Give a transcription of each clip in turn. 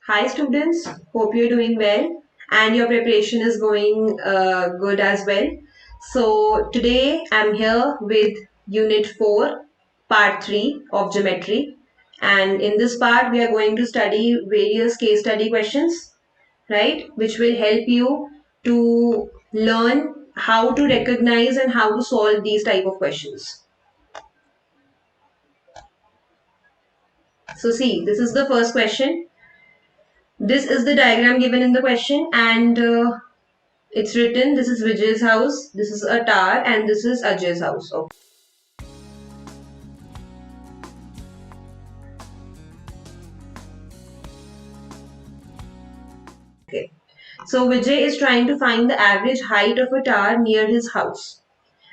Hi students, hope you're doing well and your preparation is going good as well. So today I'm here with Unit 4, Part 3 of Geometry, and in this part we are going to study various case study questions, right, which will help you to learn how to recognize and how to solve these type of questions. So see, this is the first question. This is the diagram given in the question, and it's written, this is Vijay's house, this is a tower, and this is Ajay's house. Okay. So Vijay is trying to find the average height of a tower near his house.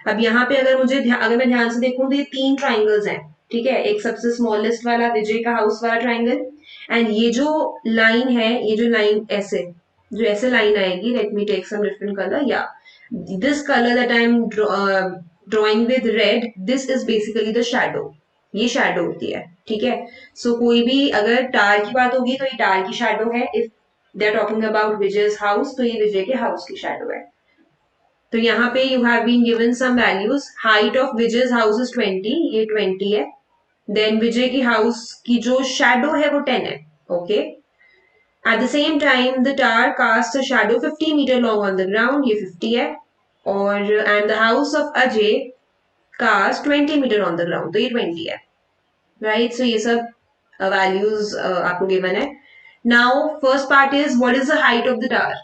अब यहाँ पे अगर मैं ध्यान से देखूं तो ये तीन ट्राइंगल्स हैं, ठीक है। एक सबसे स्मॉलेस्ट वाला विजय का हाउस वाला ट्राइंगल, एंड ये जो लाइन है, ये जो लाइन ऐसे जो ऐसे लाइन आएगी, let me take some different colour, या this colour that I am drawing with red, this is basically the shadow. ये शैडो होती है, ठीक है। सो कोई भी अगर टार की बात होगी तो ये टार की शैडो है। If they are talking about Vijay's house तो ये विजय के हाउस की शैडो है। तो यहाँ पे you have been given some values. Height of Vijay's house is 20, ये 20 है। देन विजय की हाउस की जो शैडो है वो 10 है, okay. At the same time the tower cast a shadow 50 metre long on the ground, ये 50 है। और and the house of Ajay cast 20 metre on the ground, तो ये 20 है, राइट। सो ये सब वैल्यूज आपको गिवन है। Now first part is what is the height of the tower.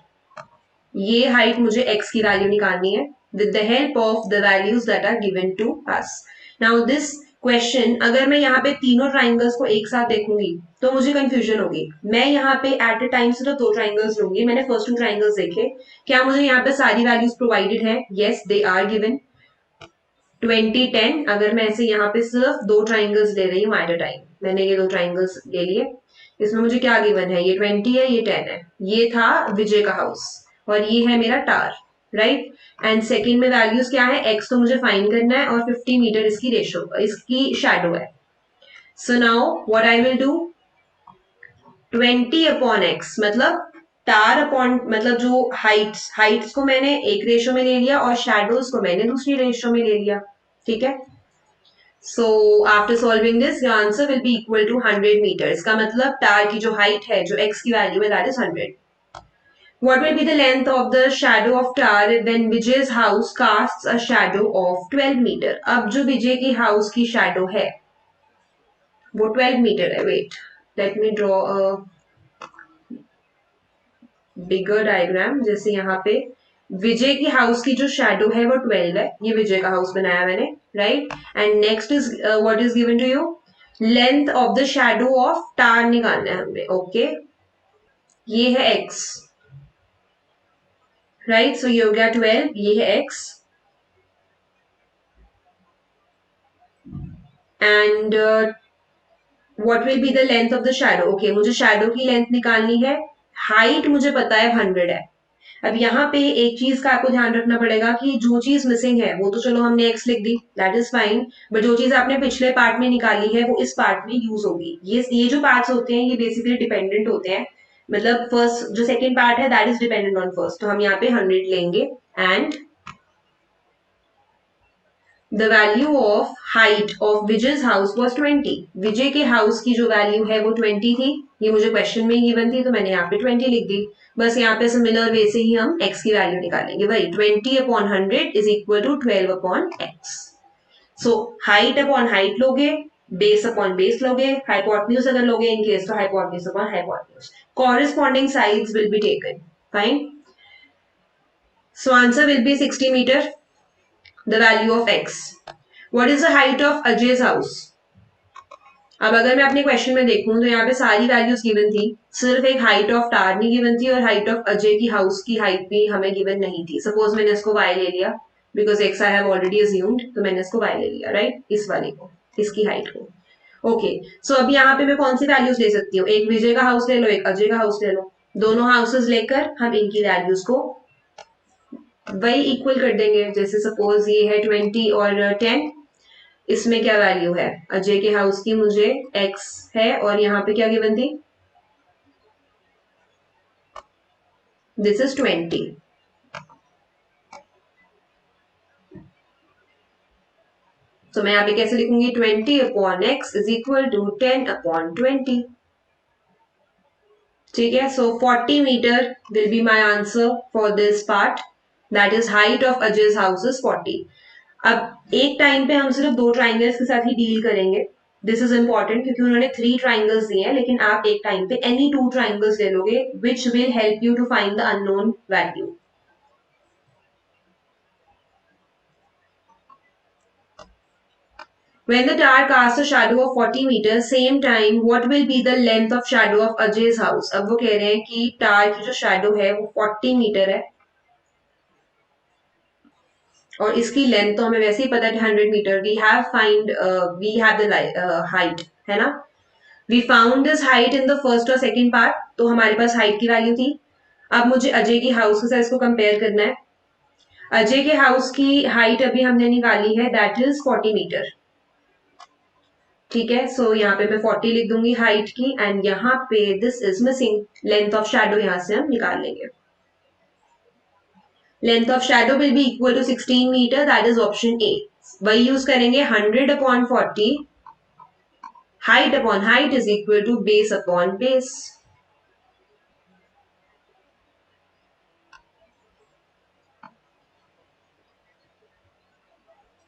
ये हाइट मुझे x की वैल्यू निकालनी है with the help of the values that are given to us. Now this question, अगर मैं यहाँ पे तीनों ट्राइंगल्स को एक साथ देखूंगी तो मुझे कंफ्यूजन होगी। मैं यहाँ पे एट अ टाइम सिर्फ दो ट्राइंगल्स लूंगी। मैंने फर्स्ट टू ट्राइंगल्स देखे, क्या मुझे यहाँ पे सारी वैल्यूज प्रोवाइडेड है? Yes, they are given 20, 10। अगर मैं ऐसे यहाँ पे सिर्फ दो ट्राइंगल्स ले रही हूँ एट अ टाइम, मैंने ये दो ट्राइंगल्स ले लिए, इसमें मुझे क्या गिवन है? ये 20 है, ये 10 है। ये था विजय का हाउस और ये है मेरा टार, राइट। एंड सेकंड में वैल्यूज क्या है? एक्स तो मुझे फाइंड करना है और 50 मीटर इसकी रेशो, इसकी शैडो है। So now what I will do, 20 upon x मतलब टार अपॉन, मतलब जो हाइट्स को मैंने एक रेशो में ले लिया और शैडोज को मैंने दूसरी रेशो में ले लिया, ठीक है। So after solving this your answer will be equal to 100 metre. इसका मतलब टार की जो हाइट है, जो एक्स की वैल्यू है, that is 100। What will be the length of the shadow of Tar when Vijay's house casts a shadow of 12 meter? अब जो विजय की हाउस की शैडो है वो 12 मीटर है। Wait, let me draw a bigger diagram. जैसे यहाँ पे विजय की हाउस की जो शैडो है वो 12 है, ये विजय का हाउस बनाया मैंने, right. And next is what is given to you, length of the shadow of tower निकालना है हमें, ओके। ये है एक्स, राइट। सो ये हो गया 12, ये है x, and what will be the length of the shadow. Okay, मुझे शैडो की लेंथ निकालनी है। हाइट मुझे पता है 100 है। अब यहाँ पे एक चीज का आपको ध्यान रखना पड़ेगा कि जो चीज मिसिंग है वो तो चलो हमने एक्स लिख दी, दैट इज फाइन, बट जो चीज आपने पिछले पार्ट में निकाली है वो इस पार्ट में यूज होगी। ये जो पार्ट्स होते हैं ये बेसिकली डिपेंडेंट होते हैं, मतलब फर्स्ट जो सेकेंड पार्ट है that is dependent on first. तो हम यहाँ पे 100 लेंगे and the value of height of Vijay's house was 20। विजय के हाउस की जो वैल्यू है वो 20 थी, ये मुझे क्वेश्चन में गिवन थी तो मैंने यहाँ पे 20 लिख दी। बस यहाँ पे सिमिलर वे से ही हम x की वैल्यू निकालेंगे, वही 20 upon 100 is equal to 12 upon x। So height upon height लोगे, बेस अपॉन बेस लोगे, हाइपोटेन्यूज अगर लोगे इन केस तो hypotenuse upon hypotenuse, corresponding sides will be taken, fine. So answer will be 60 metre, the value of x. What is the height of Ajay's house? अब अगर मैं अपने question में देखूं तो यहाँ पे सारी वैल्यूज गिवन थी, सिर्फ एक हाइट ऑफ टार नहीं गिवन थी और हाइट ऑफ अजय की हाउस की हाइट भी हमें गिवन नहीं थी। सपोज मैंने इसको y ले लिया, because x I have already assumed, तो मैंने इसको y ले लिया, राइट, इस वाले को, इसकी हाइट को। ओके, सो अब यहाँ पे मैं कौन सी वैल्यूज ले सकती हूँ? एक विजय का हाउस ले लो, एक अजय का हाउस ले लो, दोनों हाउसेज लेकर हम इनकी वैल्यूज को वही इक्वल कर देंगे। जैसे सपोज ये है 20 और 10, इसमें क्या वैल्यू है? अजय के हाउस की मुझे x है और यहाँ पे क्या गिवन थी? This is 20. तो मैं यहाँ पे कैसे लिखूंगी 20/x इज इक्वल टू 10/20. ठीक है, so 40 metre will be my answer for this part, that is height of अजय's हाउस इज 40. अब एक टाइम पे हम सिर्फ 2 ट्राइंगल्स के साथ ही डील करेंगे. दिस इज इंपॉर्टेंट क्योंकि उन्होंने 3 ट्राइंगल्स दिए हैं, लेकिन आप एक टाइम पे एनी 2 ट्राइंगल्स ले लोगे which will help you to find the unknown value. When the tower casts a shadow of 40 meters, same time, what will be the length of shadow of Ajay's house? अब वो कह रहे हैं कि tower की जो शैडो है वो 40 मीटर है और इसकी लेंथ तो हमें वैसे ही पता है कि 100 metre. We have the height, है ना. We found this height in the first और सेकंड पार्ट, तो हमारे पास हाइट की वैल्यू थी. अब मुझे अजय की हाउस के साथ इसको कंपेयर करना है. अजय के हाउस की हाइट अभी हमने निकाली है, दैट इज 40 मीटर. ठीक है, सो यहाँ पे मैं 40 लिख दूंगी हाइट की, एंड यहाँ पे this is missing. Length of shadow यहाँ से हम निकाल लेंगे. Length of shadow will be equal to 16 metre, that is option A. वही यूज करेंगे 100/40. Height upon height is equal to base upon base.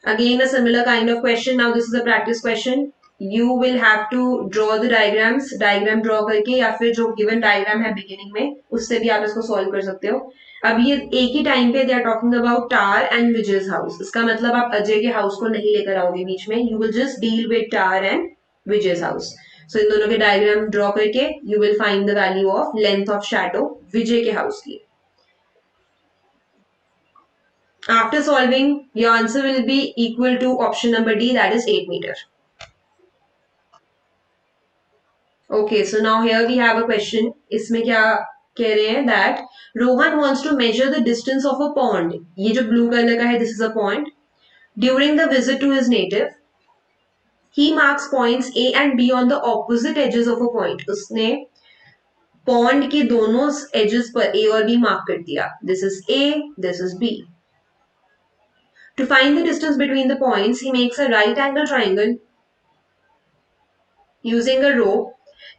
Again, a similar kind of question. Now, this is a practice question. You will have to draw the diagrams. Diagram draw करके या फिर जो given diagram है beginning में उससे भी आप इसको solve कर सकते हो. अब ये एक ही टाइम पे they are talking about Tar and Vijay's house. इसका मतलब आप अजय के हाउस को नहीं लेकर आओगे बीच में. You will just deal with Tar and Vijay's house. So इन दोनों के diagram draw करके you will find the value of length of shadow विजय के हाउस की. After solving, your answer will be equal to option number D, that is 8 meter. Okay, so now here we have a question. इसमें क्या कह रहे हैं that Rohan wants to measure the distance of a pond. ये जो blue color का है, this is a pond. During the visit to his native, he marks points A and B on the opposite edges of a point. उसने pond के दोनों edges पर A और B mark कर दिया. This is A, this is B. To find the distance between the points, he makes a right angle triangle using a rope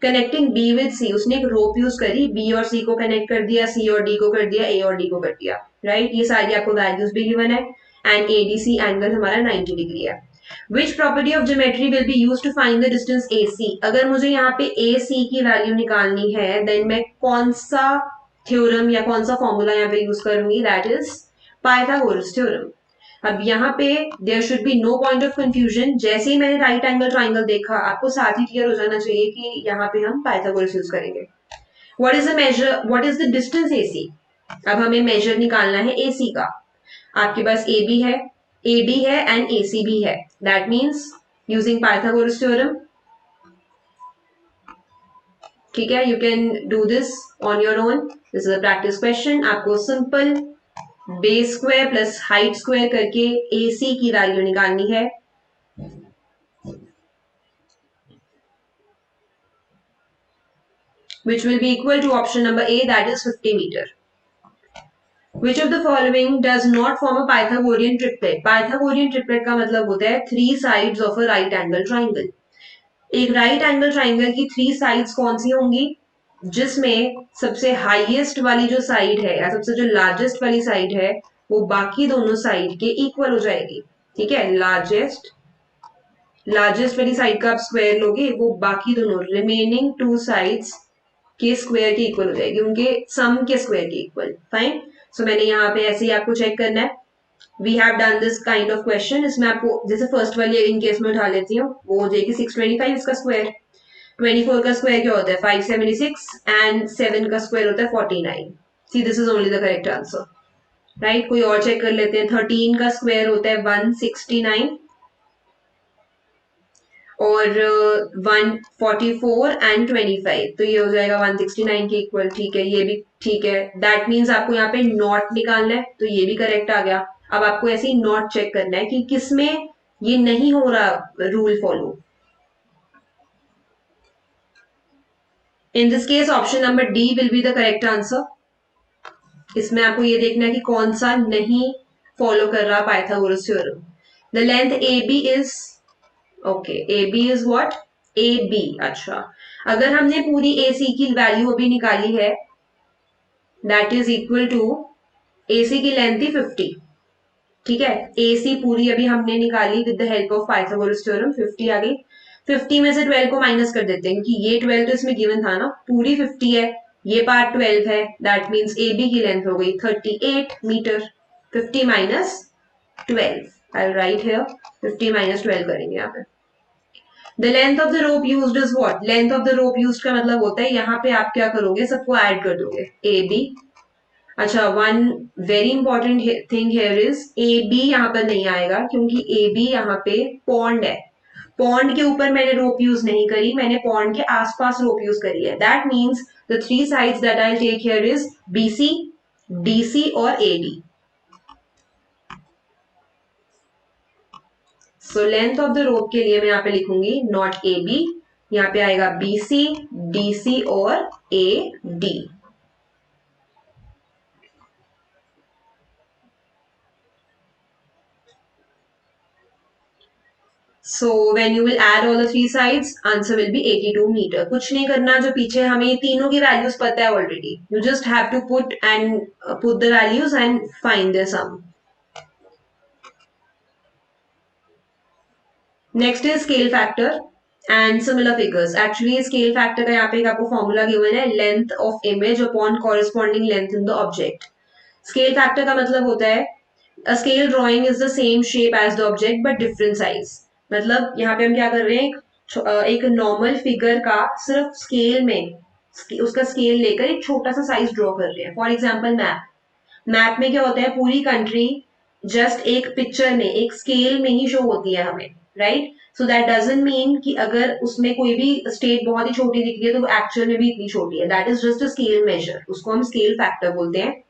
connecting B with C. उसने एक rope use करी, B और C को connect कर दिया, C और D को कर दिया, A और D को कर दिया, right? ये सारी आपको values भी given है, and ADC angle हमारा 90 डिग्री है. Which property of geometry will be used to find the distance AC? अगर मुझे यहाँ पे AC की वैल्यू निकालनी है, then मैं कौन सा थ्योरम या कौन सा फॉर्मूला यहाँ पे यूज करूंगी? That is Pythagoras theorem. अब यहाँ पे there should be no point of confusion. जैसे ही मैंने राइट एंगल ट्राइंगल देखा, आपको साथ ही क्लियर हो जाना चाहिए कि यहाँ पे हम पाइथागोरस यूज करेंगे. What is the measure, what is the distance AC? अब हमें मेजर निकालना है AC का. आपके पास AB है, AD है एंड AC भी है. That means using Pythagoras theorem, ठीक है, you can do this on your own. This is a practice question. आपको simple base square plus height square करके AC की वैल्यू निकालनी है. which will be equal to option number A, that is 50 meter. Which of the following does not form a Pythagorean triplet? Pythagorean triplet का मतलब होता है 3 sides of a right angle triangle. एक right angle triangle की 3 sides कौन सी होंगी? जिसमें सबसे हाईएस्ट वाली जो साइड है या सबसे जो लार्जेस्ट वाली साइड है वो बाकी दोनों साइड के इक्वल हो जाएगी. ठीक है, लार्जेस्ट वाली साइड का आप स्क्वायर लोगे, वो बाकी दोनों रिमेनिंग 2 साइड्स के स्क्वायर के इक्वल हो जाएगी, उनके सम के स्क्वायर के इक्वल. फाइन. सो मैंने यहाँ पे ऐसे ही आपको चेक करना है. We have done this kind of question. इसमें आपको जैसे फर्स्ट वाली इन केस में उठा लेती हूँ, वो हो जाएगी 625 इसका स्क्वायर. 24 का स्क्वायर क्या होता है? 576 एंड 7 का स्क्वायर होता है 49. See this is only the correct answer, right. कोई और चेक कर लेते हैं. 13 का स्क्वायर होता है 169 और 144 एंड 25, तो ये हो जाएगा 169 के इक्वल. ठीक है, ये भी ठीक है. दैट मीन्स आपको यहाँ पे नॉट निकालना है, तो ये भी करेक्ट आ गया. अब आपको ऐसे ही नॉट चेक करना है कि किसमें ये नहीं हो रहा rule follow. In this case, option number D will be the correct answer. इसमें आपको ये देखना है कि कौन सा नहीं फॉलो कर रहा Pythagoras theorem. The length A B is, okay, A B is what, A B. अच्छा, अगर हमने पूरी ए सी की वैल्यू अभी निकाली है, दैट इज इक्वल टू, ए सी की लेंथ थी 50, ठीक है, ए सी पूरी अभी हमने निकाली with the help of Pythagoras theorem, 50 आ गई। 50 में से 12 को माइनस कर देते हैं क्योंकि ये 12 तो इसमें गिवन था ना, पूरी 50 है, ये पार्ट 12 है, दैट मीन्स ए बी की लेंथ हो गई 38 metre. 50 minus 12, I write here, 50 minus 12 करेंगे यहाँ पे। The length of the rope used is what, length of the rope used का मतलब होता है यहाँ पे आप क्या करोगे, सबको ऐड कर दोगे, ए बी। अच्छा, one very important thing here is, A B यहाँ पर नहीं आएगा क्योंकि ए बी यहाँ पे पॉन्ड है। पॉन्ड के ऊपर मैंने रोप यूज नहीं करी, मैंने पॉन्ड के आसपास रोप यूज करी है। That means the three sides that I take here is B C, D C और A D. So length of the rope के लिए मैं यहाँ पे लिखूंगी नॉट ए बी, यहाँ पे आएगा बी सी, डी सी और A D. So when you will add all the three sides, answer will be 82 meter. कुछ नहीं करना, जो पीछे हमें तीनों की वैल्यूज पता है already, you just have to put the values and find the sum. Next is scale factor and similar figures. Actually scale factor का यहाँ पे एक आपको फॉर्मूला गिवन है, length of image upon corresponding length in the object. Scale factor का मतलब होता है a scale drawing is the same shape as the object but different size. मतलब यहाँ पे हम क्या कर रहे हैं, एक नॉर्मल फिगर का सिर्फ स्केल में उसका स्केल लेकर एक छोटा सा साइज ड्रॉ कर रहे हैं। फॉर एग्जाम्पल मैप, मैप में क्या होता है, पूरी कंट्री जस्ट एक पिक्चर में, एक स्केल में ही शो होती है हमें, right. So that doesn't mean कि अगर उसमें कोई भी स्टेट बहुत ही छोटी दिख रही है तो वो एक्चुअल में भी इतनी छोटी है। That is just a scale major, उसको हम स्केल फैक्टर बोलते हैं।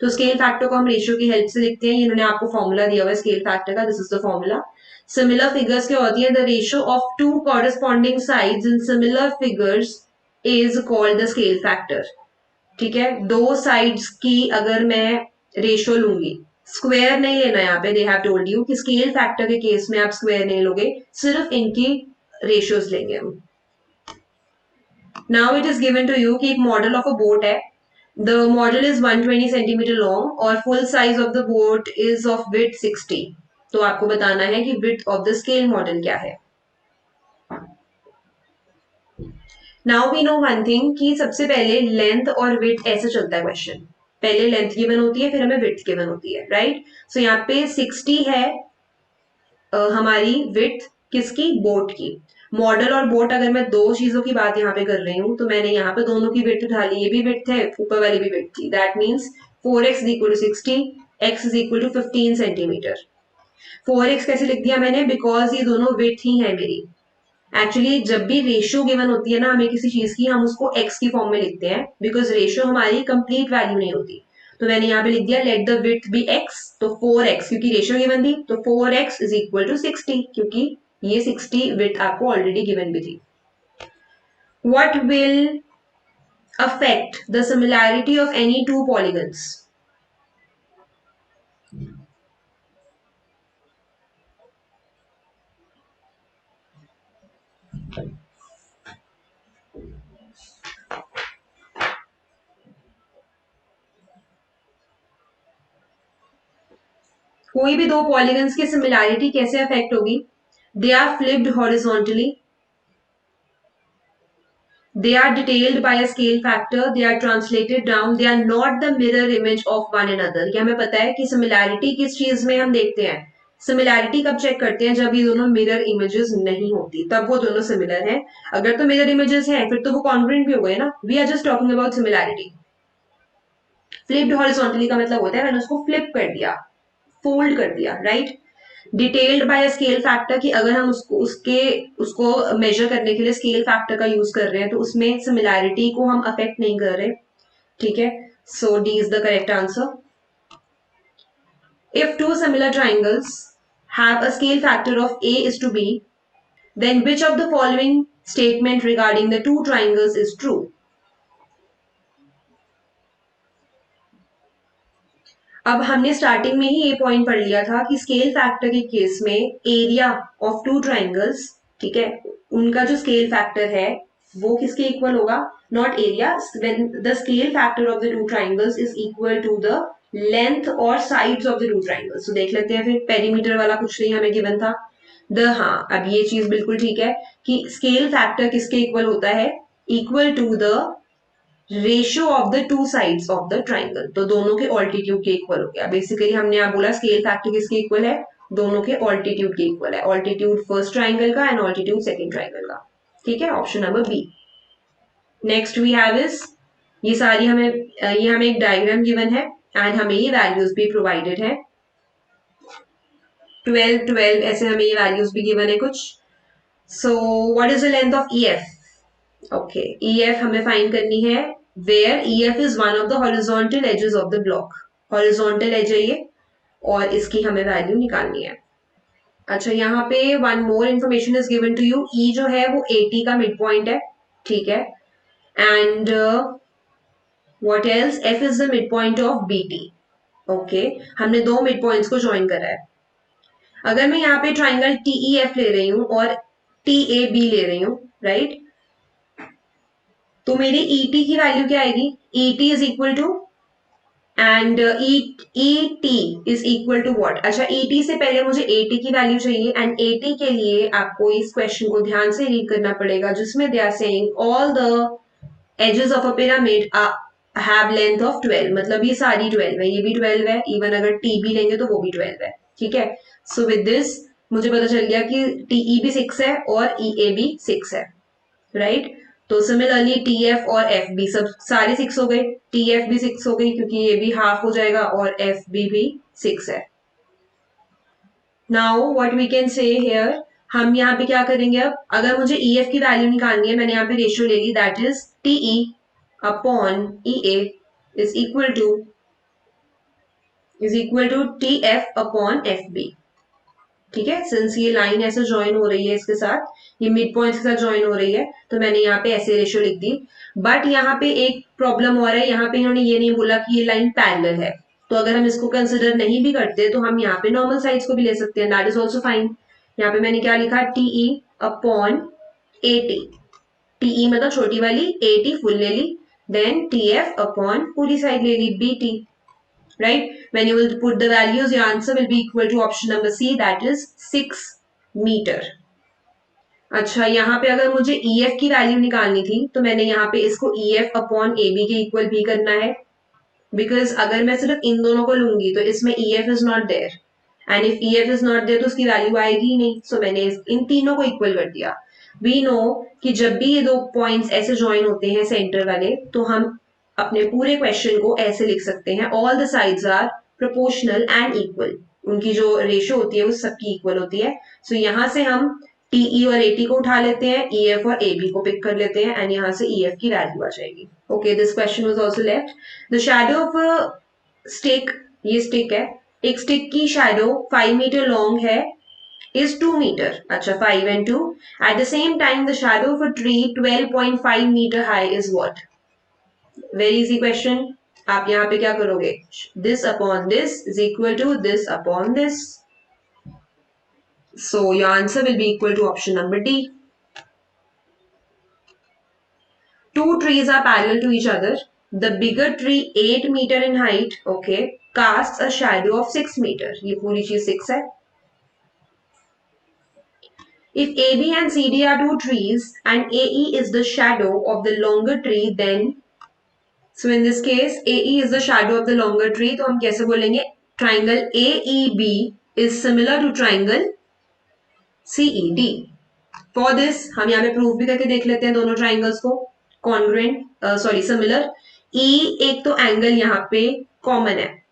तो स्केल फैक्टर को हम रेशियो की हेल्प से लिखते हैं। इन्होंने आपको फॉर्मूला दिया हुआ है स्केल फैक्टर का, this is the formula. Similar figures क्या होती है, the ratio of two corresponding sides in similar figures is called the scale factor. ठीक है, दो साइड्स की अगर मैं रेशियो लूंगी, स्क्वायर नहीं लेना, यहाँ पे दे हैव टोल्ड यू कि स्केल फैक्टर के केस में आप स्क्वायर नहीं लोगे, सिर्फ इनकी रेशियोज लेंगे हम। Now it is given to you कि एक मॉडल ऑफ अ बोट है, the model is 120 centimetre long और full size of the boat is of width 60। तो आपको बताना है कि width of the scale model क्या है। Now we know one thing कि सबसे पहले लेंथ और विड्थ ऐसे चलता है क्वेश्चन, पहले लेंथ गिवन होती है फिर हमें विड्थ गिवन होती है, राइट। सो यहाँ पे 60 है हमारी विड्थ किसकी, बोट की। मॉडल और बोट, अगर मैं दो चीजों की बात यहाँ पे कर रही हूँ तो मैंने यहाँ पे दोनों की विड्थ उठा ली, ये भी विड्थ है ऊपर वाली भी विड्थ थी। That means 4x is equal to 60, x is equal to 15 centimetre. 4x कैसे लिख दिया मैंने, बिकॉज ये दोनों विड्थ ही है मेरी। एक्चुअली जब भी रेशियो गिवन होती है ना हमें किसी चीज की, हम उसको एक्स की फॉर्म में लिखते हैं बिकॉज रेशियो हमारी कंप्लीट वैल्यू नहीं होती। तो मैंने यहाँ पे लिख दिया let the width be x, तो 4x क्योंकि रेशियो गिवन थी, तो 4x इज इक्वल टू 60 क्योंकि ये 60 विड्थ आपको ऑलरेडी गिवन भी थी। What will affect the similarity of any two polygons. कोई भी दो पॉलीगन्स की सिमिलैरिटी कैसे अफेक्ट होगी, they are flipped horizontally, they are detailed by a scale factor, they are translated down, they are not the mirror image of one another। ये हमें पता है कि सिमिलैरिटी किस चीज में हम देखते हैं, सिमिलैरिटी कब चेक करते हैं, जब ये दोनों मिरर इमेजेस नहीं होती तब वो दोनों सिमिलर हैं। अगर तो मिरर इमेजेस हैं फिर तो वो कॉन्ग्रुएंट भी हो गए ना, we are just talking about similarity. Flipped horizontally का मतलब होता है मैंने उसको फ्लिप कर दिया, फोल्ड कर दिया, right. Detailed by scale factor कि अगर हम उसको मेजर करने के लिए स्केल फैक्टर का यूज कर रहे हैं तो उसमें सिमिलैरिटी को हम अफेक्ट नहीं कर रहे, ठीक है। So D is the correct answer. If two similar triangles have a scale factor of a is to b, then which of the following statement regarding the two triangles is true? अब हमने starting में ही ये point पढ़ लिया था कि scale factor के case में एरिया ऑफ टू ट्राइंगल्स, ठीक है, उनका जो स्केल फैक्टर है वो किसके इक्वल होगा, not area, when the scale factor of the two triangles is equal to the length और sides of the two triangles. तो देख लेते हैं फिर, पेरीमीटर वाला कुछ नहीं हमें गिवन था द, हाँ अब ये चीज बिल्कुल ठीक है कि स्केल फैक्टर किसके इक्वल होता है, equal to the ratio of the two sides of the triangle. तो दोनों के ऑल्टीट्यूड के इक्वल हो गया। बेसिकली हमने यहाँ बोला स्केल फैक्टर किसके इक्वल है, दोनों के ऑल्टीट्यूड के इक्वल है, ऑल्टीट्यूड फर्स्ट ट्राइंगल का एंड ऑल्टीट्यूड सेकंड ट्राइंगल का। ठीक है, option number B. Next we have is, ये सारी हमें ये हमें एक डायग्राम गिवन है एंड हमें ये वैल्यूज भी प्रोवाइडेड है, 12 12 ऐसे हमें ये वैल्यूज भी गिवन है कुछ। So what is the length of E F, okay, EF हमें फाइंड करनी है where EF is one of the horizontal edges of the block. Horizontal edge है ये और इसकी हमें वैल्यू निकालनी है। अच्छा, यहाँ पे one more information is given to you, E जो है वो 80 का मिड पॉइंट है, ठीक है, and what else, F is the mid point of BT। Okay, हमने दो मिड पॉइंट्स को ज्वाइन करा है। अगर मैं यहाँ पे ट्राइंगल TEF ले रही हूँ और TAB ले रही हूँ, राइट, तो मेरी ET की वैल्यू क्या आएगी, ET is equal to, and ET is equal to what. अच्छा, ET से पहले मुझे AT की वैल्यू चाहिए एंड AT के लिए आपको इस क्वेश्चन को ध्यान से रीड करना पड़ेगा, जिसमें they are saying all the edges of a pyramid have length of 12, मतलब ये सारी 12 है, ये भी 12 है, इवन अगर T भी लेंगे तो वो भी 12 है, ठीक है। सो विद दिस मुझे पता चल गया कि TE भी 6 है और EA भी 6 है, राइट। तो सिमिलरली TF और FB सब सारे 6 हो गए, TF भी 6 हो गई क्योंकि ये भी हाफ हो जाएगा और FB भी 6 है। Now what we can say here, हम यहाँ पे क्या करेंगे, अब अगर मुझे EF की वैल्यू निकालनी है, मैंने यहाँ पे रेशियो ले ली, that is TE upon EA is equal to TF upon FB, ठीक है। सिंस ये लाइन ऐसे ज्वाइन हो रही है इसके साथ, ये मिड पॉइंट के साथ ज्वाइन हो रही है, तो मैंने यहाँ पे ऐसे रेशियो लिख दी। बट यहाँ पे एक प्रॉब्लम हो रहा है, यहाँ पे इन्होंने ये नहीं बोला कि ये लाइन पैरेलल है, तो अगर हम इसको कंसिडर नहीं भी करते तो हम यहाँ पे नॉर्मल साइड्स को भी ले सकते हैं, दैट इज ऑल्सो फाइन। यहाँ पे मैंने क्या लिखा, TE अपॉन AT, TE मतलब छोटी वाली, AT फुल ले ली, देन TF अपॉन पूरी साइड ले ली BT, right? When you will put the values, your answer will be equal to option number C, that is 6 meter. अच्छा, यहाँ पे अगर मुझे EF की वैल्यू निकालनी थी तो मैंने यहाँ पे इसको EF अपॉन AB के इक्वल भी करना है, बिकॉज अगर मैं सिर्फ इन दोनों को लूंगी तो इसमें EF is not there, and if EF is not there तो उसकी वैल्यू आएगी ही नहीं, सो मैंने इन तीनों को इक्वल कर दिया। वी नो कि जब भी ये दो पॉइंट्स ऐसे ज्वाइन होते हैं सेंटर वाले, तो हम अपने पूरे क्वेश्चन को ऐसे लिख सकते हैं, all the sides are proportional and equal, उनकी जो रेशियो होती है वो सबकी इक्वल होती है। सो यहाँ से हम TE और AT को उठा लेते हैं, EF और AB को पिक कर लेते हैं, एंड यहाँ से EF की वैल्यू आ जाएगी। Okay, this question was also left. The shadow of stick, ये स्टिक है, एक स्टिक की शैडो 5 मीटर लॉन्ग है, is 2 meter. अच्छा, 5 and 2. At the same time, the shadow of a tree 12.5 meter high is what? Very easy question. आप यहाँ पे क्या करोगे? This upon this is equal to this upon this. So your answer will be equal to option number D. Two trees are parallel to each other. The bigger tree 8 meter in height, okay, casts a shadow of 6 meter. ये पूरी चीज 6 है. If AB and CD are two trees and AE is the shadow of the longer tree, then so in this case AE is the shadow of the longer tree, तो हम कैसे बोलेंगे, triangle AEB is similar to triangle CED. For this हम यहाँ पे proof भी करके देख लेते हैं दोनों ट्राइंगल्स को, कॉन्ग्रुएंट सॉरी सिमिलर। E एक तो एंगल यहाँ पे कॉमन है,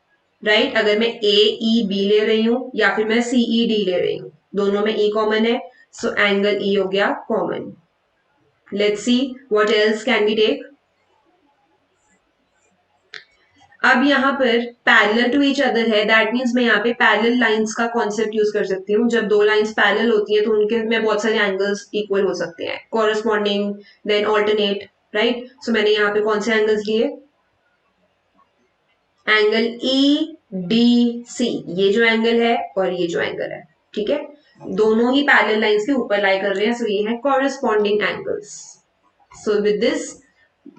राइट, अगर मैं AEB ले रही हूँ या फिर मैं CED ले रही हूँ, दोनों में E कॉमन है, सो एंगल E हो गया common. Let's see what else can we take. अब यहाँ पर पैरेलल टू ईच अदर है, दैट मीन्स मैं यहाँ पे पैरेलल लाइंस का कॉन्सेप्ट यूज कर सकती हूँ। जब दो लाइंस पैरेलल होती हैं तो उनके में बहुत सारे एंगल्स इक्वल हो सकते हैं, कॉरेस्पॉन्डिंग देन ऑल्टरनेट, राइट। सो मैंने यहाँ पे कौन से एंगल्स लिए, एंगल डी सी, ये जो एंगल है और ये जो एंगल है, ठीक है, दोनों ही पैरेलल लाइंस के ऊपर लाई कर रहे हैं, सो ये है corresponding angles. So with this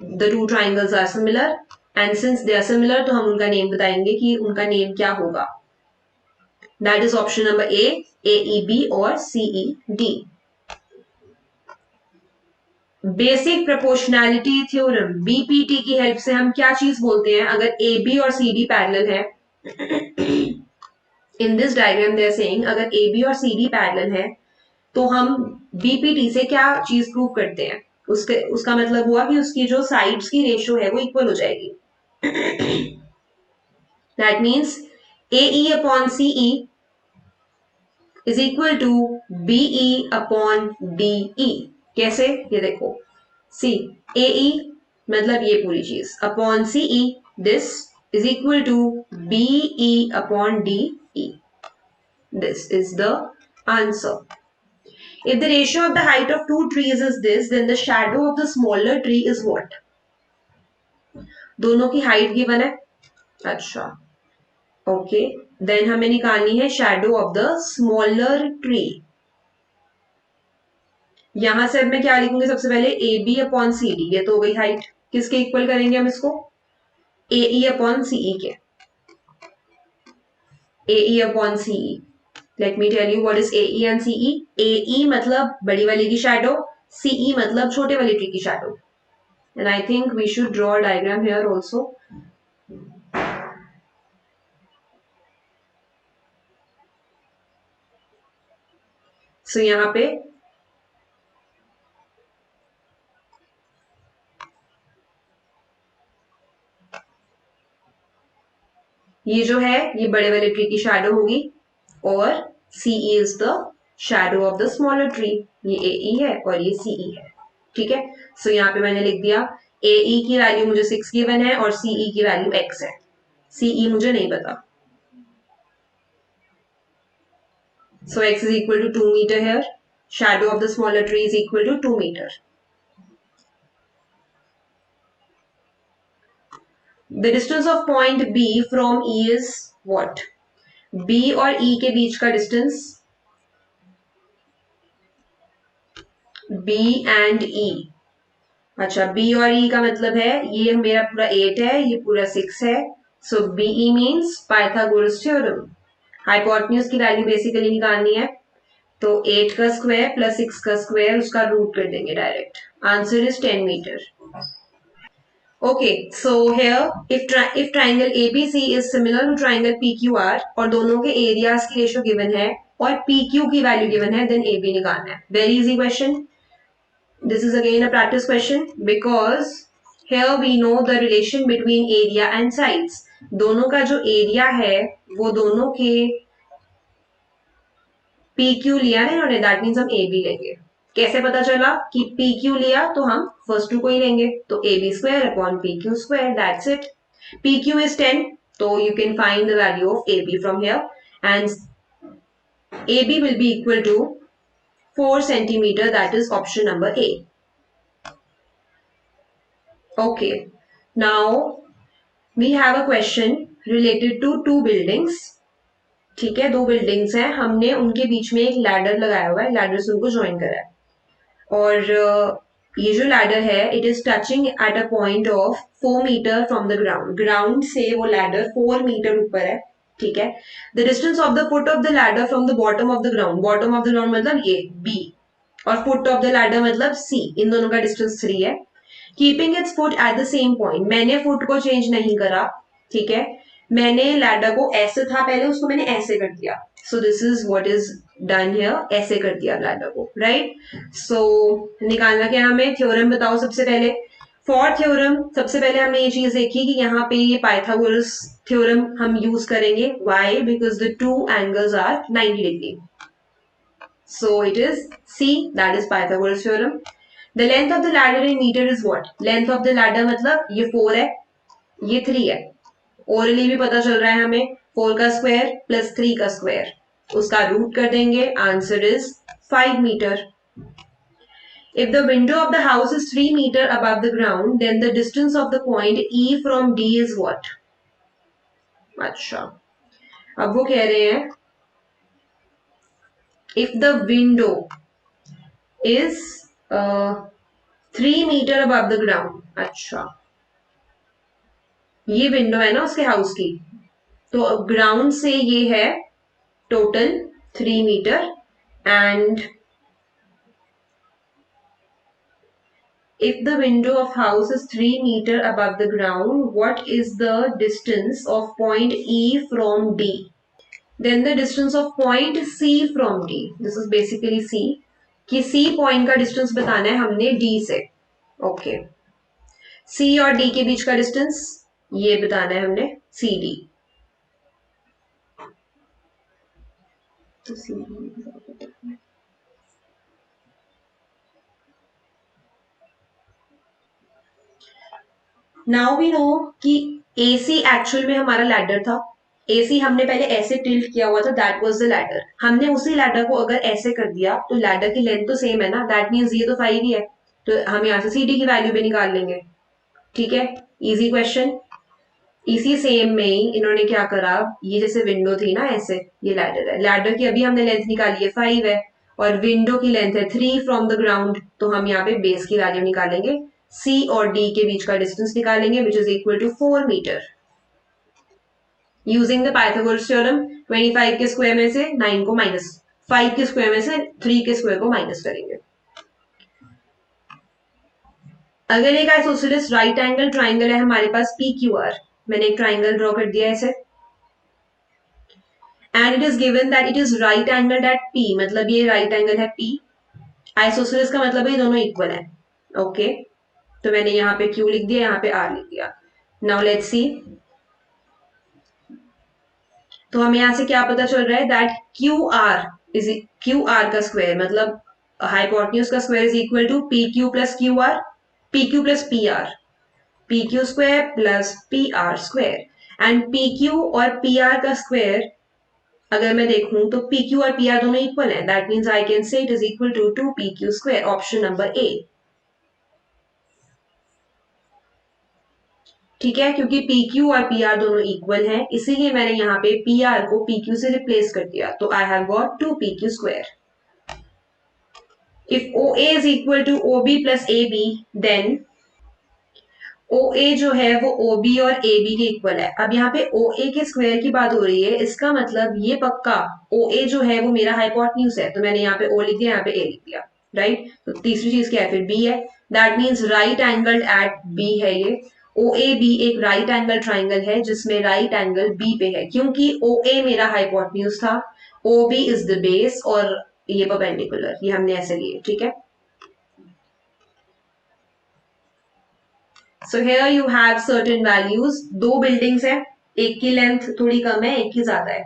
the two triangles are similar, and since they are similar तो हम उनका नेम बताएंगे कि उनका नेम क्या होगा. That is option number A E B और C E D. Basic proportionality theorem BPT की हेल्प से हम क्या चीज बोलते हैं अगर ए बी और सी डी पैरेलल है. In this diagram they are saying अगर ए बी और सी डी पैरेलल है तो हम बीपीटी से क्या चीज प्रूव करते हैं. उसका मतलब हुआ कि उसकी जो साइड्स की रेशियो है वो इक्वल हो जाएगी. That means AE upon CE is equal to BE upon DE. कैसे, ये देखो, सी AE मतलब ये पूरी चीज upon CE, this is equal to BE upon DE. This is the answer. If the ratio of the height of two trees is this, then the shadow of the smaller tree is what? दोनों की height given है. अच्छा, okay, then हमें निकालनी है shadow of the smaller tree. यहां से अब मैं क्या लिखूंगी, सबसे पहले A B upon C D, ये तो हो गई हाइट. किसके इक्वल करेंगे हम इसको, ए ई अपॉन सीई के. A E upon CE, let me tell you what is A E and CE. A E मतलब बड़ी वाली की शैडो, सीई मतलब छोटे वाली ट्री की shadow. And I think we should draw diagram here also. So यहाँ पे ये जो है ये बड़े वाले ट्री की शैडो होगी और CE is the shadow of the smaller tree. ये AE है और ये CE है, ठीक है. सो यहाँ पे मैंने लिख दिया AE की वैल्यू मुझे 6 गिवन है और CE की वैल्यू x है. CE मुझे नहीं पता. So x is equal to 2 meter here. Shadow of the smaller tree is equal to 2 meter. The distance of point B from E is what? B और E के बीच का distance B and E. अच्छा, B और E का मतलब है ये मेरा पूरा 8 है, ये पूरा 6 है. So BE means Pythagoras theorem. Hypotenuse की वैल्यू बेसिकली निकालनी है, तो 8 का स्क्वायर प्लस 6 का स्क्वायर उसका रूट कर देंगे direct. Answer is 10 metre. Okay, so here if triangle ABC is similar to triangle PQR और दोनों के एरियाज की रेशियो गिवन है और PQ की वैल्यू गिवन है, देन AB निकालना है. Very easy question. This is again a practice question because here we know the relation between area and sides. दोनों का जो एरिया है वो दोनों के PQ लिया है इन्होंने, दैट मीन्स हम AB लेंगे. कैसे पता चला कि PQ लिया तो हम फर्स्ट टू को ही लेंगे, तो AB square upon PQ square, that's it. PQ is 10, so you can find the value of AB from here, and AB will be equal to 4 centimeter, that is option number A. Okay, now we have a question related to two buildings. ठीक है, दो buildings हैं, हमने उनके बीच में एक ladder लगाया हुआ है, लैडर से उनको ज्वाइन करा है. और ये जो लैडर है it is touching at a point of 4 metre from the ground. Ground से वो लैडर 4 मीटर ऊपर है, ठीक है. The distance of the foot of the ladder from the bottom of the ground, bottom of the ground मतलब ये B और foot of the ladder मतलब C, इन दोनों का डिस्टेंस 3 है. Keeping its foot at the same point, मैंने foot को चेंज नहीं करा, ठीक है. मैंने लैडर को ऐसे था पहले, उसको मैंने ऐसे कर दिया. So this is what is done here, ऐसे कर दिया लैडर को, राइट. सो निकालना क्या हमें, थ्योरम बताओ सबसे पहले. फॉर थ्योरम सबसे पहले हमने ये चीज देखी कि यहाँ पे ये पाइथागोरस थ्योरम हम यूज करेंगे. Why, because the two angles are 90 degree. So it is C, that is Pythagoras theorem. The length of the ladder in metre is what, length of the ladder मतलब ये 4 है, ये 3 है. Orally भी पता चल रहा है हमें, 4 का स्क्वायर प्लस 3 का स्क्वायर, उसका रूट कर देंगे. Answer is 5 metre. If the window of the house is 3 meter above the ground, then the distance of the point E from D is what? अच्छा, अब वो कह रहे हैं if the window is 3 metre above the ground. अच्छा, ये window है ना उसके हाउस की, तो ग्राउंड से ये है total 3 metre, and if the window of house is 3 meter above the ground, what is the distance of point E from D? Then the distance of point C from D. This is basically C. कि C point का distance बताना है हमने D से. Okay. C और D के बीच का distance ये बताना है हमने CD. तो CD नाउ वी नो कि AC एक्चुअल में हमारा लैडर था। AC हमने पहले ऐसे टिल्ट किया हुआ था, दैट वाज द लैडर। हमने उसी लैडर को अगर ऐसे कर दिया तो लैडर की लेंथ तो सेम है ना, दैट मीन्स ये तो 5 ही है, तो हम यहाँ से CD की वैल्यू भी निकाल लेंगे। ठीक है, इजी क्वेश्चन। इसी सेम में ही इन्होंने क्या करा, ये जैसे विंडो थी ना ऐसे, ये लैडर है, लैडर की अभी हमने लेंथ निकाली है 5 है, और विंडो की लेंथ है 3 फ्रॉम द ग्राउंड, तो हम यहाँ पे बेस की वैल्यू निकालेंगे, C और D के बीच का डिस्टेंस निकालेंगे which is equal to 4 metre. Using the Pythagoras theorem 25 के स्क्वायर में से 9 को माइनस, 5 के स्क्वायर में से 3 के स्क्वायर को माइनस करेंगे। अगर एक आइसोसेलेस राइट एंगल ट्राइंगल है हमारे पास PQR, मैंने एक ट्राइंगल ड्रॉ कर दिया ऐसे, and it is given that it is right angle at P, मतलब ये राइट एंगल है P। आइसोसेलेस का मतलब है दोनों इक्वल है। ओके, तो मैंने यहाँ पे Q लिख दिया, यहाँ पे R लिख दिया। नाउ लेट्स सी, तो हमें यहां से क्या पता चल रहा है दैट क्यू आर का स्क्वायर मतलब हाइपोटेन्यूज का square is equal to P Q plus Q R, P Q plus P Q square plus P R square. And P Q और पी आर का स्क्वायर अगर मैं देखूं तो पी क्यू और पी आर दोनों इक्वल है, that means I can say it is equal to 2PQ square, option number A. ठीक है, क्योंकि PQ और PR दोनों इक्वल हैं, इसीलिए मैंने यहाँ पे PR को PQ से रिप्लेस कर दिया, तो I have got 2PQ square. If OA is equal to OB plus AB, then OA जो है वो OB और AB के इक्वल है। अब यहाँ पे OA के स्क्वायर की बात हो रही है, इसका मतलब ये पक्का OA जो है वो मेरा हाइपोटेन्यूज है, तो मैंने यहाँ पे O लिख दिया, यहाँ पे A लिख दिया, राइट। तो तीसरी चीज क्या है फिर, B है, that means right angle at B है ये। OAB एक राइट एंगल ट्राइंगल है जिसमें राइट एंगल B पे है, क्योंकि OA मेरा हाइपोटेन्यूज था, OB इज द बेस और ये परपेंडिकुलर, ये हमने ऐसे लिए। ठीक है, so here you have certain values, दो बिल्डिंग्स है, एक की लेंथ थोड़ी कम है, एक की ज्यादा है,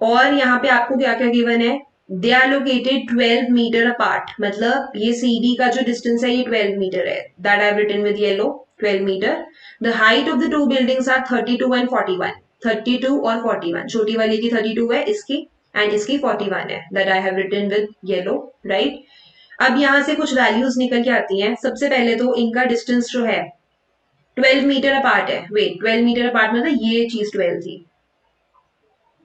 और यहाँ पे आपको क्या क्या गिवन है, they are located 12 metre apart, मतलब ये CD का जो डिस्टेंस है ये 12 मीटर है, that I have written with yellow 12 metre. The height of the two buildings are 32 and 41, 32 और 41, छोटी वाली की 32 है इसकी, एंड इसकी 41 है, that I have written with yellow, right. अब यहाँ से कुछ वैल्यूज निकल के आती हैं। सबसे पहले तो इनका डिस्टेंस जो है 12 मीटर अपार्ट है, वेट 12 मीटर अपार्ट मतलब ये चीज 12 थी,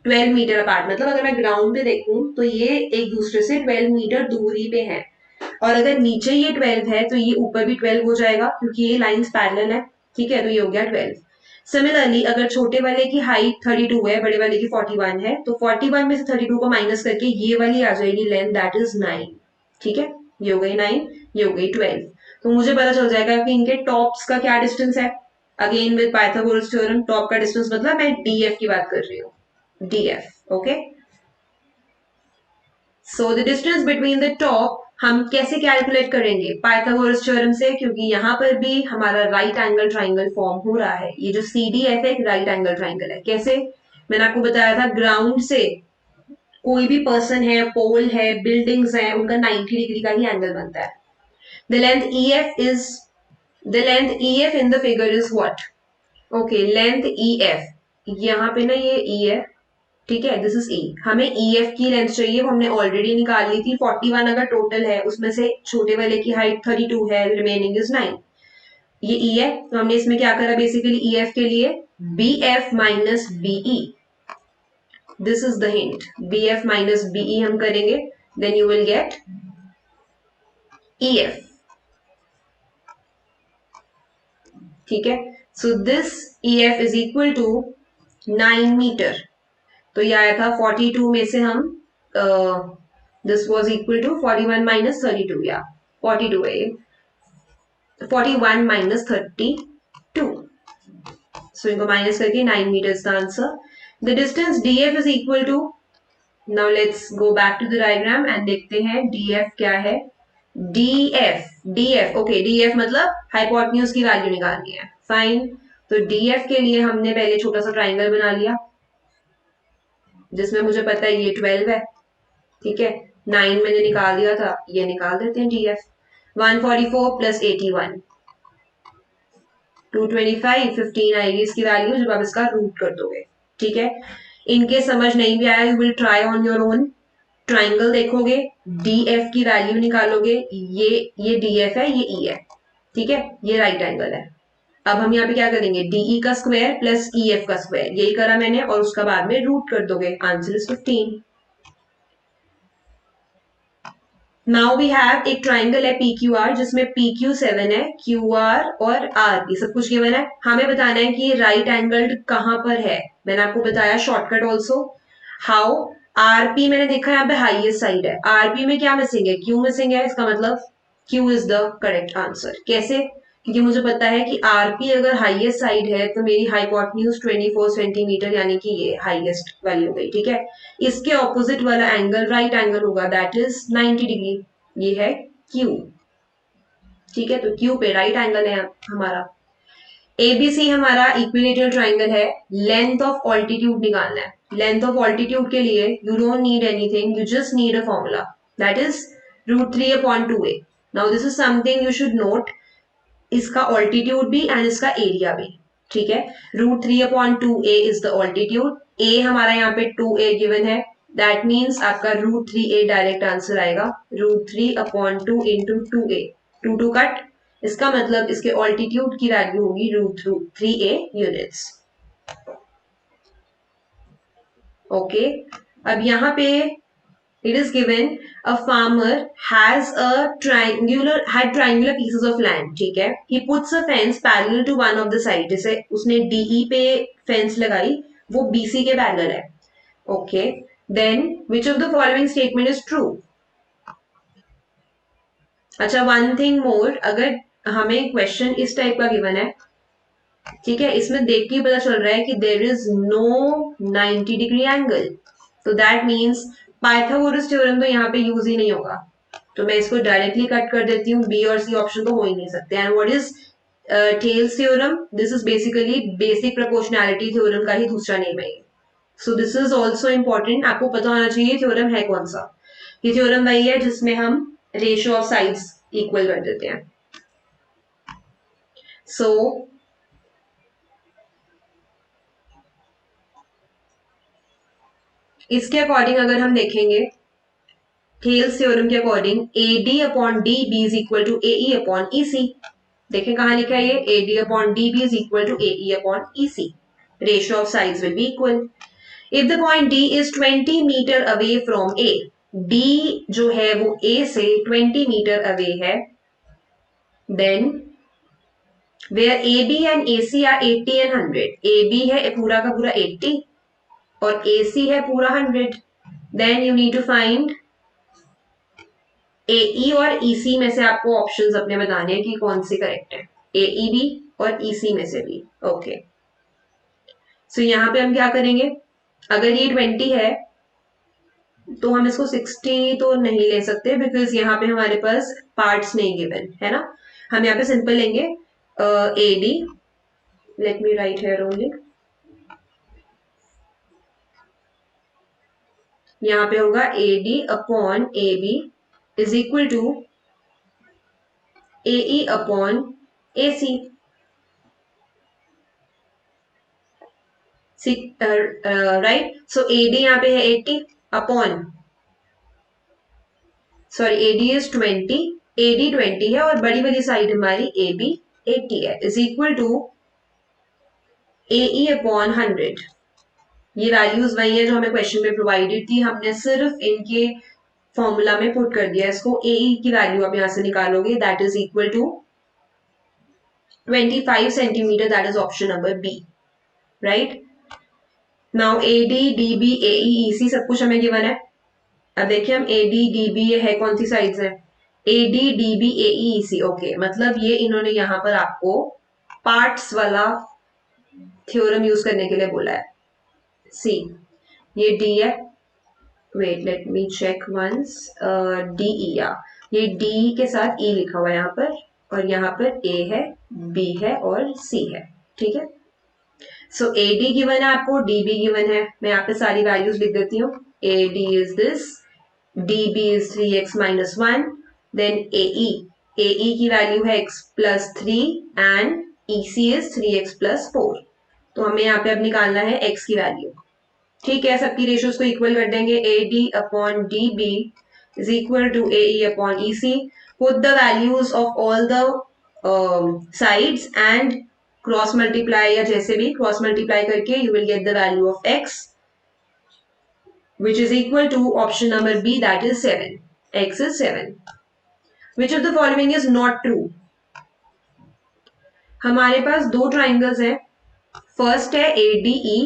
12 मीटर अपार्ट मतलब अगर मैं ग्राउंड पे देखूं तो ये एक दूसरे से 12 मीटर दूरी पे है, और अगर नीचे ये 12 है तो ये ऊपर भी 12 हो जाएगा क्योंकि ये लाइंस पैरेलल है। ठीक है, तो ये हो गया 12। सिमिलरली अगर छोटे वाले की हाइट 32 है, बड़े वाले की 41 है, तो 41 में से 32 को माइनस करके ये वाली आ जाएगी लेंथ, दैट इज 9। ठीक है, ये हो गई 9, ये हो गई 12। तो मुझे पता चल जाएगा कि इनके टॉप्स का क्या डिस्टेंस है। Again with Pythagoras theorem, top का डिस्टेंस मतलब मैं DF की बात कर रही हूँ, DF। Okay, so the distance between the top हम कैसे कैलकुलेट करेंगे, पाइथागोरस थ्योरम से, क्योंकि यहाँ पर भी हमारा राइट एंगल ट्राइंगल फॉर्म हो रहा है। ये जो CDF है एक राइट एंगल ट्राइंगल है। कैसे, मैंने आपको बताया था, ग्राउंड से कोई भी पर्सन है, पोल है, बिल्डिंग्स है, उनका 90 डिग्री का ही एंगल बनता है। The length EF is, the length EF in the figure is what, okay, length EF, यहाँ पे ना ये E है, ठीक है, दिस इज E। हमें EF की लेंथ चाहिए, वो हमने ऑलरेडी निकाल ली थी, 41 अगर टोटल है उसमें से छोटे वाले की हाइट 32 है, रिमेनिंग इज 9। ये E है, तो हमने इसमें क्या करा बेसिकली EF के लिए, BF minus BE, this is the hint, B F minus BE हम करेंगे, then you will get E F. ठीक है, so this E F is equal to 9 metre. तो ये आया था 42 में से हम this was equal to 41 minus 32, या 42 है, 41 माइनस 32. सो इनको माइनस करके 9 मीटर्स का answer. The distance DF is equal to, now let's go back to the diagram and देखते हैं डीएफ क्या है. डीएफ ओके, डीएफ मतलब हाइपोटेन्यूज की वैल्यू निकालनी है. फाइन. तो डीएफ के लिए हमने पहले छोटा सा ट्राइंगल बना लिया जिसमें मुझे पता है ये 12 है. ठीक है, 9 मैंने निकाल दिया था, ये निकाल देते हैं डीएफ. 144 प्लस 81 225, 15 आएगी इसकी वैल्यू जब आप इसका रूट कर दोगे. ठीक है, इनके समझ नहीं भी आया, you will try on your own. Triangle देखोगे, डीएफ की वैल्यू निकालोगे, ये डीएफ है, ये ई है. ठीक है, ये राइट एंगल है. अब हम यहाँ पे क्या करेंगे, डीई का स्क्वायर प्लस ई एफ का स्क्वायर, यही करा मैंने, और उसका बाद में रूट कर दोगे. Answer is 15. Now we have एक ट्राइंगल है पी क्यू आर जिसमें पी क्यू 7 है, क्यू आर और आर पी सब कुछ गिवन है. हमें बताना है कि राइट एंगल्ड कहां पर है. मैंने आपको बताया शॉर्टकट ऑल्सो हाउ. आरपी मैंने देखा यहाँ पे हाईएस्ट साइड है, आरपी में क्या मिसिंग है, क्यू मिसिंग है, इसका मतलब Q is the correct answer. कैसे, क्योंकि मुझे पता है कि आरपी अगर हाईएस्ट साइड है तो मेरी हाइपोटेन्यूज 24 सेंटीमीटर यानी कि ये हाईएस्ट वैल्यू हो गई. ठीक है, इसके ऑपोजिट वाला एंगल राइट एंगल होगा, दैट इज 90 डिग्री. ये है क्यू. ठीक है, तो क्यू पे राइट एंगल है हमारा. एबीसी हमारा इक्विलेटरल ट्राइंगल है. लेंथ ऑफ ऑल्टीट्यूड निकालना है. लेंथ ऑफ ऑल्टीट्यूड के लिए you don't need anything, you just need a formula, that is √3/2a. Now this is something you should note, इसका ऑल्टीट्यूड भी एंड इसका एरिया भी. ठीक है, √3/2a इज द ऑल्टीट्यूड. ए हमारा यहाँ पे 2a गिवन है, दैट मीन्स आपका √3a डायरेक्ट आंसर आएगा. √3/2 इंटू 2a, 2 कट, इसका मतलब इसके ऑल्टीट्यूड की वैल्यू होगी √3a यूनिट्स. ओके, अब यहाँ पे it is given a farmer has a had triangular pieces of land. ठीक है, he puts a fence parallel to one of the side. जैसे उसने DE पे फेंस लगाई, वो BC के पैरेलल है. Okay, then which of the following statement is true? अच्छा, वन थिंग मोर, अगर हमें क्वेश्चन इस टाइप का गिवन है, ठीक है, इसमें देख के पता चल रहा है कि there is no 90 degree angle, तो दैट मीन्स पाइथागोरस थ्योरम तो यहाँ पे यूज ही नहीं होगा. तो मैं इसको डायरेक्टली कट कर देती हूँ, बी और सी ऑप्शन तो हो ही नहीं सकते. And what is Thales theorem? This is basically basic proportionality theorem का ही दूसरा नेम है. So this is also important, आपको पता होना चाहिए थ्योरम है कौन सा. ये थ्योरम वही है जिसमें हम रेशियो ऑफ साइड्स इक्वल कर देते हैं. सो इसके अकॉर्डिंग अगर हम देखेंगे, थेल्स थ्योरम के according AD/DB is equal to AE/EC. देखें कहां लिखा है ये, AD/DB is equal to AE/EC. Ratio of sides will be equal. If the point D is 20 metre away from A, D जो है वो A से 20 मीटर अवे है, then where AB and AC are 80 and 100. AB है पूरा का पूरा 80 और AC है पूरा 100. Then you need to find AE और EC में से आपको ऑप्शंस अपने बताने हैं कि कौन से करेक्ट है, AE भी और EC में से भी. ओके, सो यहाँ पे हम क्या करेंगे, अगर ये 20 है तो हम इसको 60 तो नहीं ले सकते बिकॉज यहाँ पे हमारे पास पार्ट्स नहीं गिवन है ना. हम यहाँ पे सिंपल लेंगे AD, let me write here only, यहाँ पे होगा AD/AB is equal to AE/AC. Right, so AD यहाँ पे है 80 upon, sorry AD is 20, AD 20 है और बड़ी वाली साइड हमारी AB 80 है, इज इक्वल टू AE/100. ये वैल्यूज वही है जो हमें क्वेश्चन में प्रोवाइडेड थी, हमने सिर्फ इनके फॉर्मूला में पुट कर दिया इसको। ए की वैल्यू आप यहां से निकालोगे, that is equal to 25 centimetre, that is option number B, right. Now A D D B A E C सब कुछ हमें गिवन है। अब देखिए हम ए डी डी बी, ये है कौन सी साइड्स है, A D D B A E C, okay, मतलब ये इन्होंने यहाँ पर आपको पार्ट्स वाला थ्योरम यूज करने के लिए बोला है। सी, ये डी है, wait let me check once, D E, या ये डी के साथ ई लिखा हुआ है यहाँ पर, और यहाँ पर ए है, बी है और सी है, ठीक है। सो ए डी गिवन है आपको, डी बी गिवन है, मैं यहाँ पे सारी वैल्यूज लिख देती हूँ। A D is this, D B is 3x minus 1, then A E की वैल्यू है x plus 3 and E C is 3x plus 4। तो हमें यहाँ पे अब निकालना है x की वैल्यू, ठीक है। सबकी रेशियोज को इक्वल कर देंगे, A D upon D B is equal to A E upon E C. Put the values of all the sides and cross multiply, या जैसे भी क्रॉस मल्टीप्लाई करके you will get the value of x, which is equal to option number B, that is 7. X is 7. Which of the following is not true? हमारे पास दो triangles हैं, first है ADE,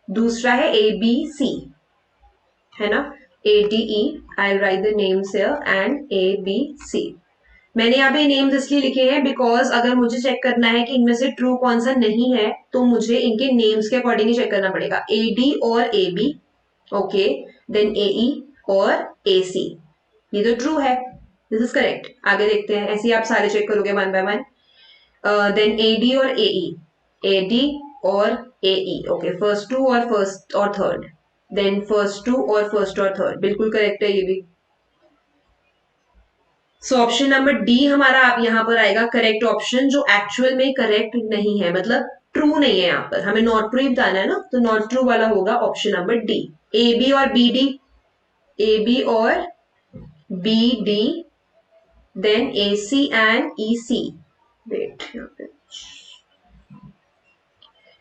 दूसरा है ABC, है ना। ADE, I'll write the names here, and ABC. मैंने यहाँ पे नेम्स इसलिए लिखे हैं बिकॉज अगर मुझे चेक करना है कि इनमें से ट्रू कौन सा नहीं है तो मुझे इनके नेम्स के अकॉर्डिंग ही चेक करना पड़ेगा। AD और AB, ओके, देन AE और AC, ये तो ट्रू है, दिस इज करेक्ट। आगे देखते हैं, ऐसे ही आप सारे चेक करोगे one by one. Then AD और AE, AD और AE, ओके, फर्स्ट टू और थर्ड, देन फर्स्ट टू और थर्ड, बिल्कुल करेक्ट है ये भी। सो ऑप्शन नंबर डी हमारा आप यहाँ पर आएगा करेक्ट ऑप्शन, जो एक्चुअल में करेक्ट नहीं है, मतलब ट्रू नहीं है। यहाँ पर हमें नॉट ट्रू बताना है ना, तो नॉट ट्रू वाला होगा option number D. A B और बी डी, ए बी और B D, then A C and E C, wait यहाँ पे,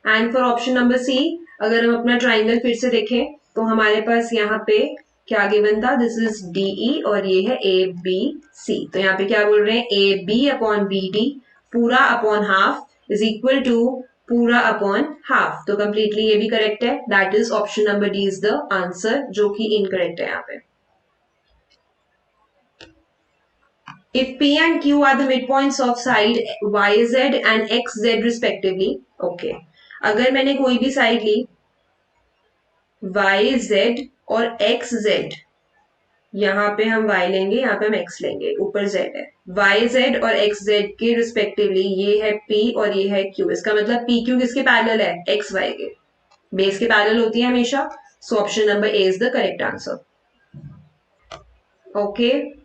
and for option number C अगर हम अपना ट्राइंगल फिर से देखें तो हमारे पास यहाँ पे क्या गिवन था, दिस इज डीई और ये है ए बी सी। तो यहाँ पे क्या बोल रहे हैं, A B upon B D पूरा upon half is equal to पूरा अपॉन हाफ, तो कंप्लीटली ये भी करेक्ट है, that is option number D is the answer, जो कि इनकरेक्ट है यहाँ पे। If P and Q are the midpoints of side YZ and XZ respectively, okay, अगर मैंने कोई भी साइड ली YZ और XZ, यहाँ पे हम Y लेंगे, यहाँ पे हम X लेंगे, ऊपर Z है, YZ और XZ के रिस्पेक्टिवली ये है P और ये है Q, इसका मतलब PQ किसके पैरेलल है, XY के, बेस के पैरेलल होती है हमेशा। So option number A is the correct answer, okay.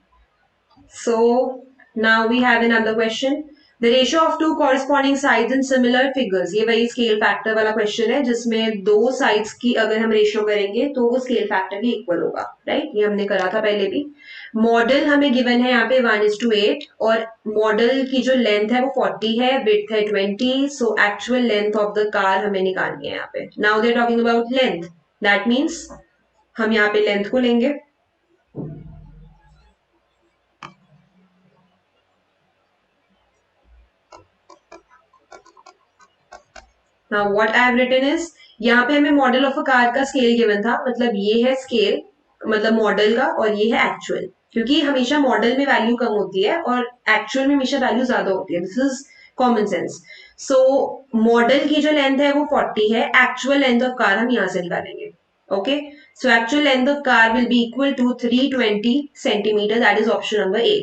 So now we have another question. The ratio of two corresponding sides in similar figures. ये वही स्केल फैक्टर वाला क्वेश्चन है जिसमें दो साइड्स की अगर हम रेशियो करेंगे तो वो स्केल फैक्टर भी इक्वल होगा, राइट, ये हमने करा था पहले भी। मॉडल हमें गिवन है यहाँ पे 1:8 और मॉडल की जो लेंथ है वो 40 है, विड्थ है 20, so actual length of the car हमें निकालनी है यहाँ पे। Now they are talking about length, that means हम यहाँ पे लेंथ को लेंगे, Now what I have written is, यहाँ पे हमें मॉडल ऑफ अ कार का स्केल गिवन था, मतलब ये है स्केल, मतलब मॉडल का, और ये है एक्चुअल, क्योंकि हमेशा मॉडल में वैल्यू कम होती है और एक्चुअल में हमेशा वैल्यू ज्यादा होती है, this is common sense. So model की जो लेंथ है वो 40 है, एक्चुअल लेंथ ऑफ कार हम यहाँ से निकालेंगे, okay. So actual length of car will be equal to 320 centimetre, that is option number A,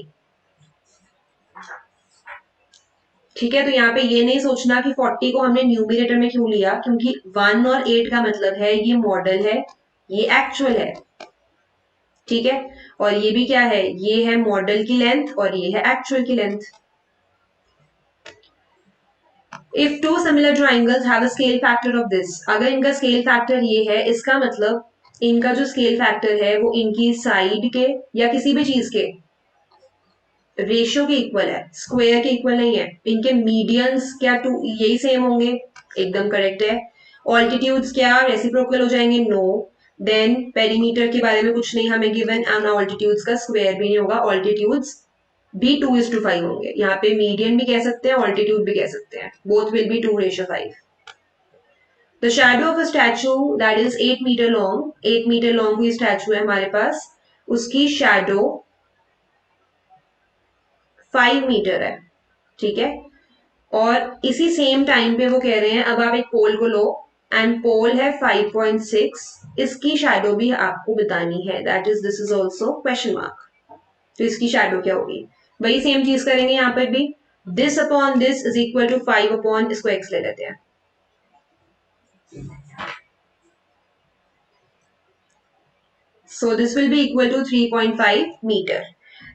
ठीक है। तो यहाँ पे ये नहीं सोचना कि 40 को हमने न्यूमरेटर में क्यों लिया, क्योंकि 1 और 8 का मतलब है ये मॉडल है, ये एक्चुअल है, ठीक है, और ये भी क्या है, ये है मॉडल की लेंथ और ये है एक्चुअल की length. If two similar triangles have a scale factor of this, अगर इनका स्केल फैक्टर ये है, इसका मतलब इनका जो स्केल फैक्टर है वो इनकी साइड के या किसी भी चीज के रेशियो के इक्वल है, स्क्वायर के इक्वल नहीं है। इनके मीडियंस क्या टू यही सेम होंगे, एकदम करेक्ट है। ऑल्टीट्यूड्स क्या रेसिप्रोकल हो जाएंगे? नो। देन पेरीमीटर के बारे में कुछ नहीं हमें गिवन, एंड ऑल्टीट्यूड्स का स्क्वायर भी नहीं होगा, ऑल्टीट्यूड्स भी 2:5 होंगे। यहाँ पे मीडियन भी कह सकते हैं, ऑल्टीट्यूड भी कह सकते हैं, both will be 2:5। The shadow of a statue that is 8 metre long, 8 metre long कोई स्टैचू है हमारे पास, उसकी शैडो 5 मीटर है, ठीक है। और इसी सेम टाइम पे वो कह रहे हैं अब आप एक पोल को लो एंड पोल है 5.6, इसकी शैडो भी आपको बतानी है, that is this is also question mark. तो इसकी शैडो क्या होगी? वही सेम चीज करेंगे यहाँ पर भी, this upon this is equal to 5 upon इसको एक्स ले लेते हैं। So this will be equal to 3.5 metre.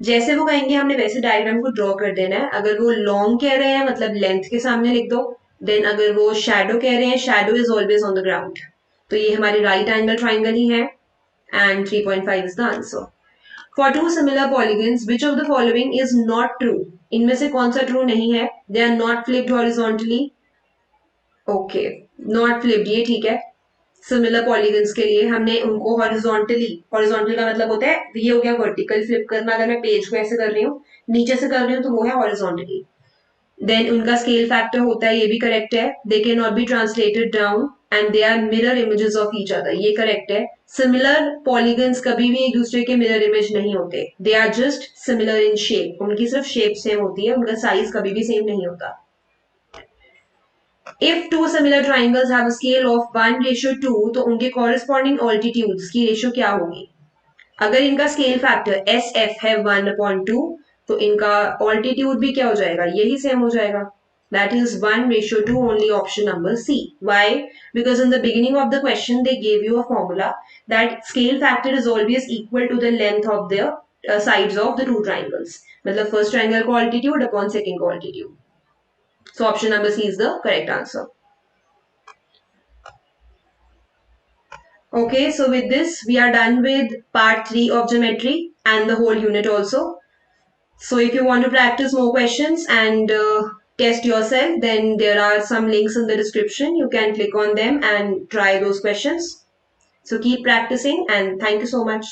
जैसे वो कहेंगे हमने वैसे डायग्राम को ड्रॉ कर देना है। अगर वो लॉन्ग कह रहे हैं मतलब लेंथ के सामने लिख दो, देन अगर वो शैडो कह रहे हैं shadow is always on the ground, तो ये हमारी राइट एंगल ट्राइंगल ही है, and 3.5 is the answer. For two similar polygons which of the following is not true, इनमें से कौन सा ट्रू नहीं है? They are not flipped horizontally, okay, not flipped ये ठीक है। सिमिलर पॉलीगन्स के लिए हमने उनको हॉरिजॉन्टली, हॉरिजॉन्टल का मतलब होता है ये हो गया वर्टिकल फ्लिप करना, अगर मैं पेज को ऐसे कर रही हूँ नीचे से कर रही हूँ तो वो है हॉरिजॉन्टली। देन उनका स्केल फैक्टर होता है, ये भी करेक्ट है। They can not be translated down and they are mirror images of each other, ये करेक्ट है। सिमिलर पॉलीगन्स कभी भी एक दूसरे के मिरर इमेज नहीं होते, they are just similar in shape, उनकी सिर्फ शेप सेम होती है, उनका साइज कभी भी सेम नहीं होता। If two similar triangles have a scale of 1:2, तो उनके corresponding altitudes की रेशियो क्या होगी? अगर इनका स्केल फैक्टर एस एफ है 1/2, तो इनका ऑल्टीट्यूड भी क्या हो जाएगा? यही सेम हो जाएगा, that is 1:2, only option number C. Why? Because in the beginning of the question they gave you a formula that scale factor is always equal to the length of the sides of the two triangles. मतलब first triangle को altitude upon second को altitude. So option number C is the correct answer. Okay, so with this we are done with part 3 of geometry and the whole unit also. So if you want to practice more questions and test yourself, then there are some links in the description. You can click on them and try those questions. So keep practicing and thank you so much.